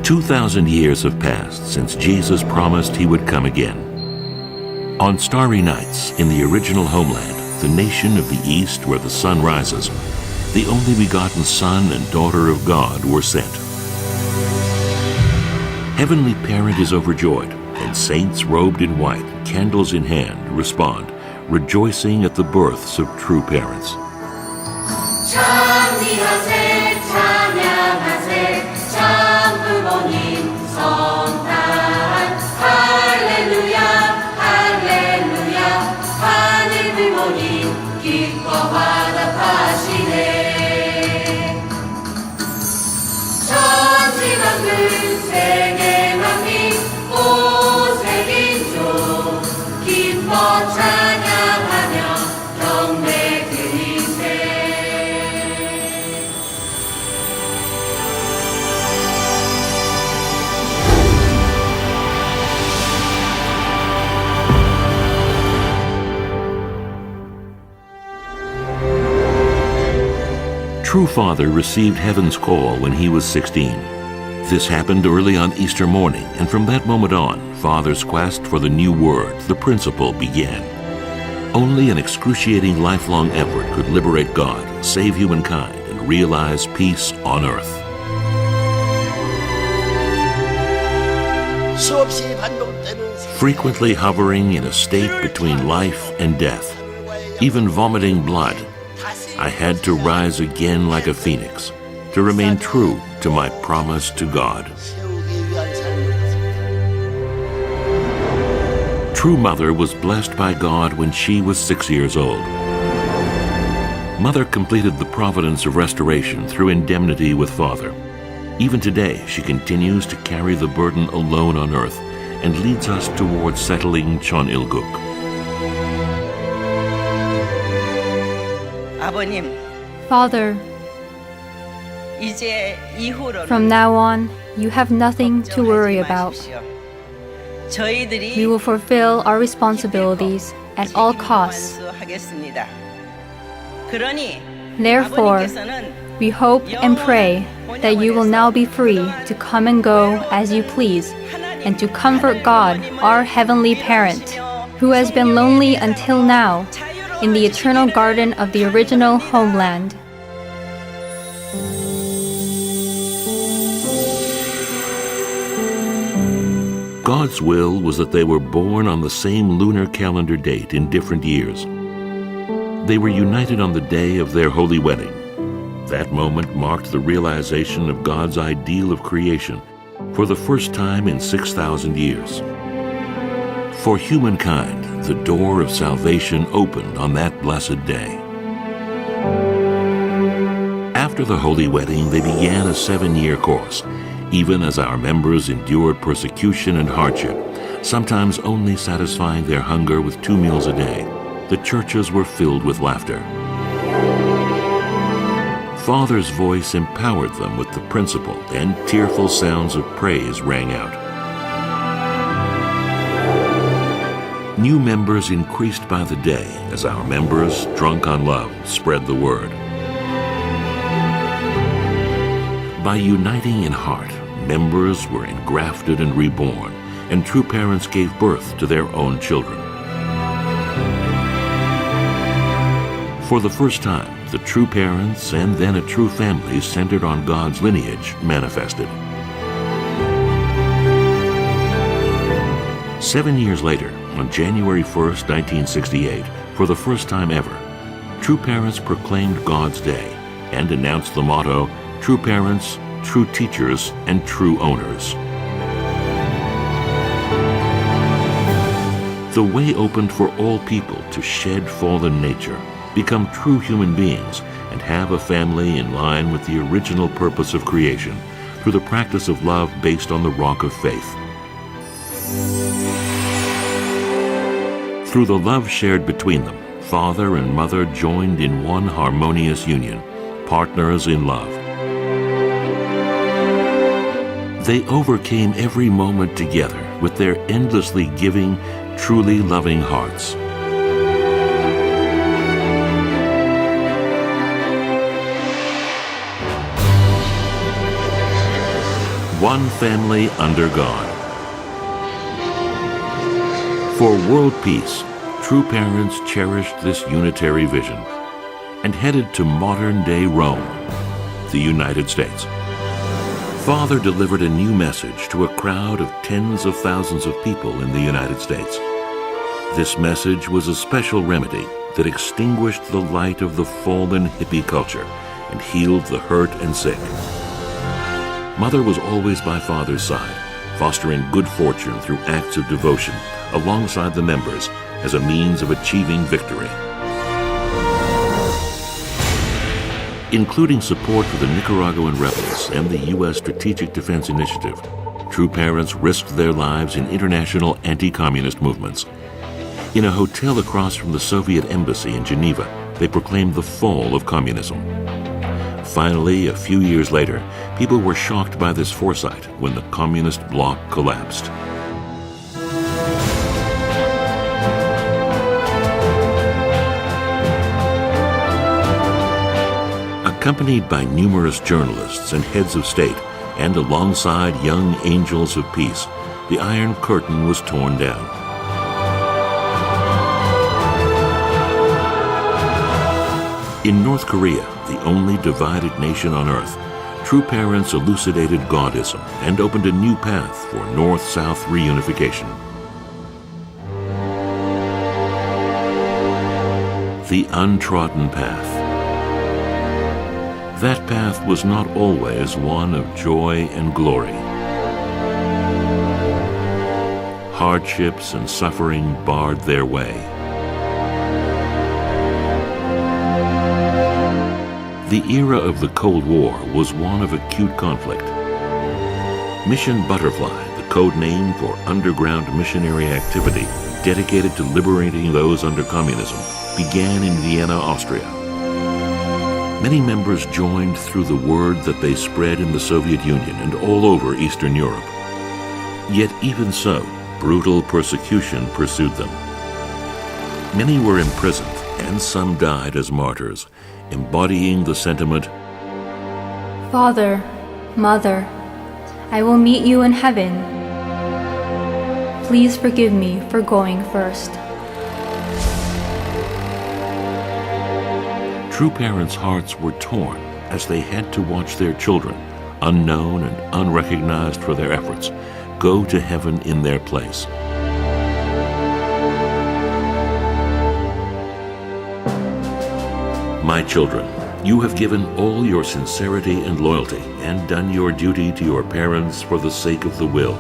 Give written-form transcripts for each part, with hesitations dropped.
2,000 years have passed since Jesus promised he would come again. On starry nights in the original homeland, the nation of the east where the sun rises, the only begotten Son and daughter of God were sent. Heavenly Parent is overjoyed, and saints robed in white, candles in hand, respond, rejoicing at the births of true parents. 찬미하세 찬양하세 참 부모님 성탄 할렐루야 할렐루야 하늘 부모님 기뻐 화답하시네 천지만물 세계 만민 오색인종 기뻐 찬양하며 경배 드리세 True Father received heaven's call when he was 16. This happened early on Easter morning, and from that moment on, Father's quest for the new word, the principle, began. Only an excruciating lifelong effort could liberate God, save humankind, and realize peace on earth. 수없이 반복되는 Frequently hovering in a state between life and death, even vomiting blood, I had to rise again like a phoenix, to remain true to my promise to God. 세우기 위한 삶을 True Mother was blessed by God when she was 6 years old. Mother completed the providence of restoration through indemnity with Father. Even today, she continues to carry the burden alone on earth and leads us towards settling Chonilguk. 아버님, Father, 이제 이후로는 from now on, you have nothing to worry about. 저희들이 We will fulfill our responsibilities at all costs. 하겠습니다. 그러니 Therefore, 아버님께서는 we hope and pray that you will now be free to come and go as you please, and to comfort God, our Heavenly Parent, who has been lonely until now in the eternal garden of the original homeland. God's will was that they were born on the same lunar calendar date in different years. They were united on the day of their holy wedding. That moment marked the realization of God's ideal of creation for the first time in 6,000 years. For humankind, the door of salvation opened on that blessed day. After the holy wedding, they began a 7-year course, even as our members endured persecution and hardship, sometimes only satisfying their hunger with 2 meals a day. The churches were filled with laughter. Father's voice empowered them with the principle, and tearful sounds of praise rang out. New members increased by the day as our members, drunk on love, spread the word. By uniting in heart, members were engrafted and reborn, and true parents gave birth to their own children. For the first time, the true parents and then a true family centered on God's lineage manifested. 7 years later, on January 1st, 1968, for the first time ever, true parents proclaimed God's Day and announced the motto, True Parents, True Teachers, and True Owners. The way opened for all people to shed fallen nature, become true human beings, and have a family in line with the original purpose of creation through the practice of love based on the rock of faith. Through the love shared between them, father and mother joined in one harmonious union, partners in love. They overcame every moment together with their endlessly giving, truly loving hearts. one family under God. For world peace, true parents cherished this unitary vision and headed to modern-day Rome, the United States. Father delivered a new message to a crowd of tens of thousands of people in the United States. This message was a special remedy that extinguished the light of the fallen hippie culture and healed the hurt and sick. Mother was always by Father's side, fostering good fortune through acts of devotion alongside the members as a means of achieving victory. Including support for the Nicaraguan rebels and the U.S. Strategic Defense Initiative, true parents risked their lives in international anti-communist movements. In a hotel across from the Soviet embassy in Geneva, they proclaimed the fall of communism. Finally, a few years later, people were shocked by this foresight when the communist bloc collapsed. Accompanied by numerous journalists and heads of state, and alongside young angels of peace, the Iron Curtain was torn down. In North Korea, the only divided nation on earth, true parents elucidated Godism and opened a new path for North-South reunification. The untrodden path. That path was not always one of joy and glory. Hardships and suffering barred their way. The era of the Cold War was one of acute conflict. Mission Butterfly, the code name for underground missionary activity dedicated to liberating those under communism, began in Vienna, Austria. Many members joined through the word that they spread in the Soviet Union and all over Eastern Europe. Yet even so, brutal persecution pursued them. Many were imprisoned, and some died as martyrs, embodying the sentiment, Father, Mother, I will meet you in heaven. Please forgive me for going first. True parents' hearts were torn as they had to watch their children, unknown and unrecognized for their efforts, go to heaven in their place. My children, you have given all your sincerity and loyalty and done your duty to your parents for the sake of the will.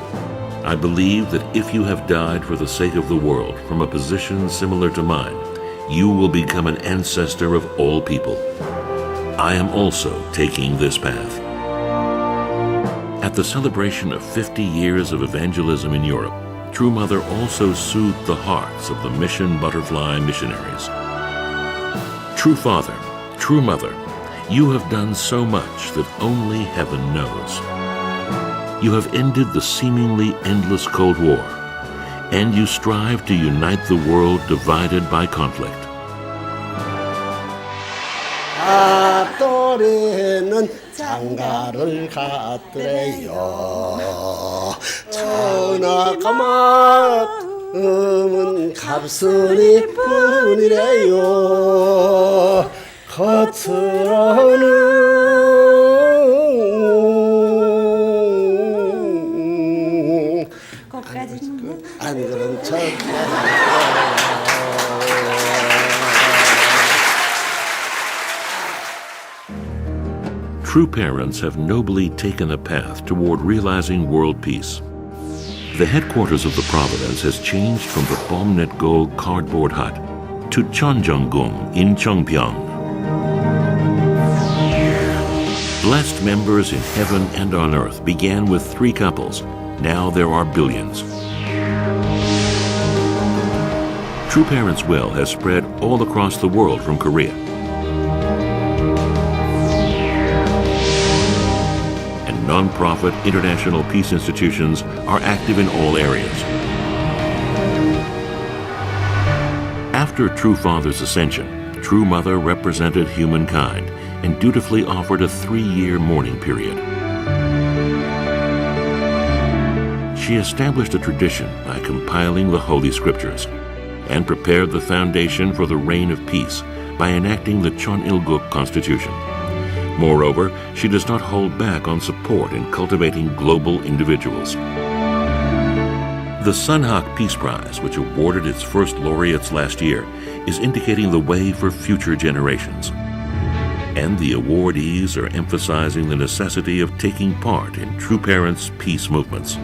I believe that if you have died for the sake of the world from a position similar to mine, you will become an ancestor of all people. I am also taking this path. At the celebration of 50 years of evangelism in Europe, True Mother also soothed the hearts of the Mission Butterfly missionaries. True Father, True Mother, you have done so much that only heaven knows. You have ended the seemingly endless Cold War, and you strive to unite the world divided by conflict. 또래는 장가를 갔더래요. 전하가 맡으면 갑순이 뿐이래요. 겉으로는 안 그런 척. True parents have nobly taken a path toward realizing world peace. The headquarters of the Providence has changed from the Bomnet Gold cardboard hut to Cheonjeonggung in Cheongpyeong. Blessed members in heaven and on earth began with 3 couples. Now there are billions. True Parents' Will has spread all across the world from Korea. And non-profit international peace institutions are active in all areas. After True Father's ascension, True Mother represented humankind and dutifully offered a 3-year mourning period. she established a tradition by compiling the Holy Scriptures and prepared the foundation for the reign of peace by enacting the Chonilguk Constitution. Moreover, she does not hold back on support in cultivating global individuals. The Sunhak Peace Prize, which awarded its first laureates last year, is indicating the way for future generations. And the awardees are emphasizing the necessity of taking part in True Parents' peace movements.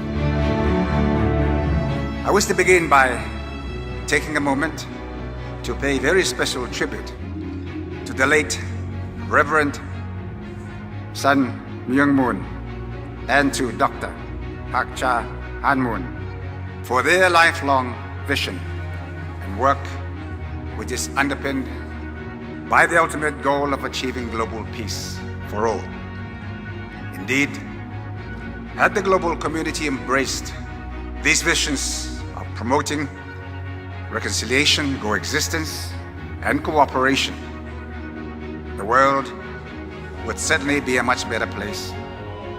I wish to begin by taking a moment to pay very special tribute to the late Reverend Sun Myung Moon and to Dr. Hak Cha Han Moon for their lifelong vision and work, which is underpinned by the ultimate goal of achieving global peace for all. Indeed, had the global community embraced these visions of promoting reconciliation, coexistence, and cooperation, the world would certainly be a much better place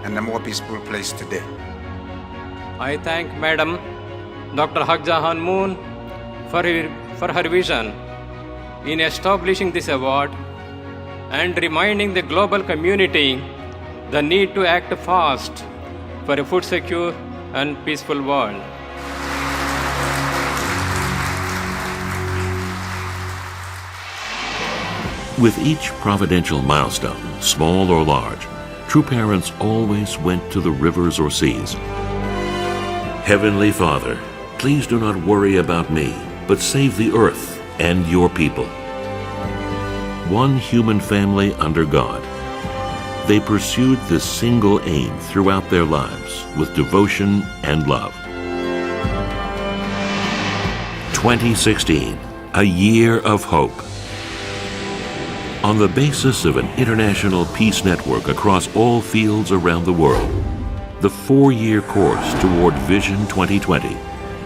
and a more peaceful place today. I thank Madam Dr. Hak Jahan Moon for her vision in establishing this award and reminding the global community the need to act fast for a food secure and peaceful world. With each providential milestone, small or large, True Parents always went to the rivers or seas. Heavenly Father, please do not worry about me, but save the earth and your people. One human family under God. They pursued this single aim throughout their lives with devotion and love. 2016, a year of hope. On the basis of an international peace network across all fields around the world, the 4-year course toward Vision 2020,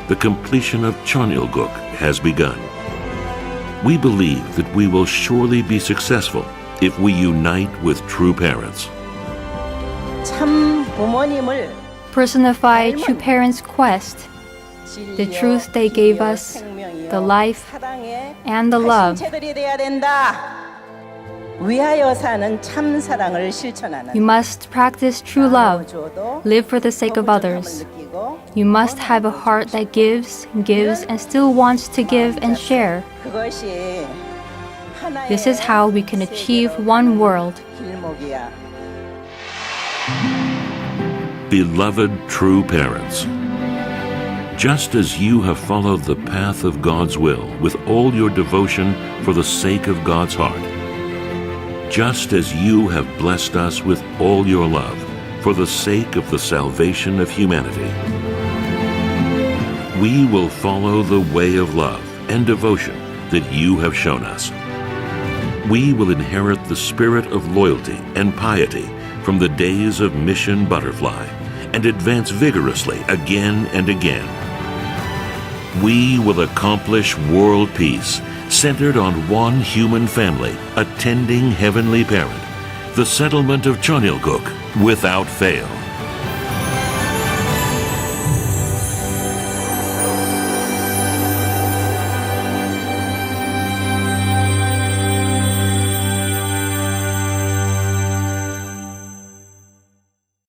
the completion of Chonilguk, has begun. We believe that we will surely be successful if we unite with True Parents. 참 부모님을 Personify True Parents' quest, the truth they gave us, the life, and the love. 체들이 돼야 된다. 위하여 사는 참 사랑을 실천하는. You must practice true love, live for the sake of others. You must have a heart that gives, and still wants to give and share. 그것이 This is how we can achieve one world. 길목이야. Beloved True Parents, just as you have followed the path of God's will with all your devotion for the sake of God's heart, just as you have blessed us with all your love for the sake of the salvation of humanity, we will follow the way of love and devotion that you have shown us. We will inherit the spirit of loyalty and piety from the days of Mission Butterfly and advance vigorously again and again. We will accomplish world peace centered on one human family, attending Heavenly Parent, the settlement of Chonilguk without fail.